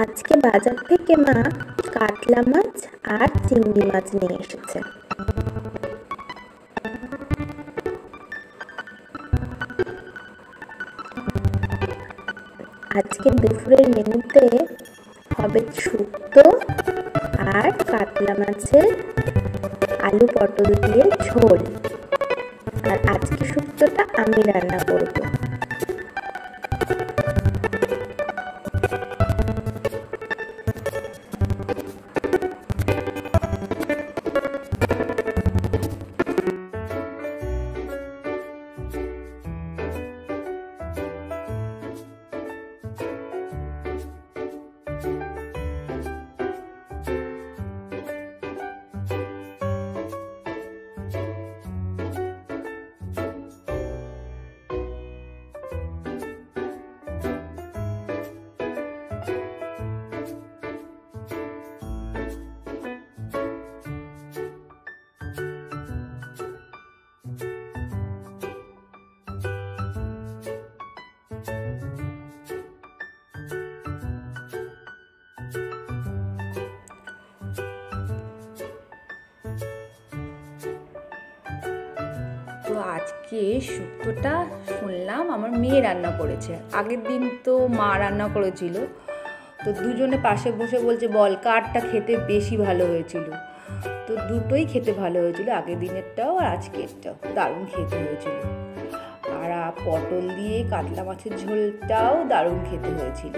আজকে বাজার থেকে মা কাতলা মাছ আর চিংড়ি মাছ নিয়ে এসেছে। আজকে দুপুরের মেনুতে হবে শুক্তো আর কাতলা মাছের আলু পটল দিয়ে ঝোল। আর আজকে শুক্তোটা আমি রান্না করব। তো আজকে শুক্তোটা শুনলাম আমার মেয়ে রান্না করেছে। আগের দিন তো মা রান্না করেছিল। তো দুজনে পাশে বসে বলছে বল কারটা খেতে বেশি ভালো হয়েছিল। তো দুটোই খেতে ভালো হয়েছিল, আগের দিনেরটাও আর আজকেরটাও দারুণ খেতে হয়েছিল। আর পটল দিয়ে কাতলা মাছের ঝোলটাও দারুণ খেতে হয়েছিল।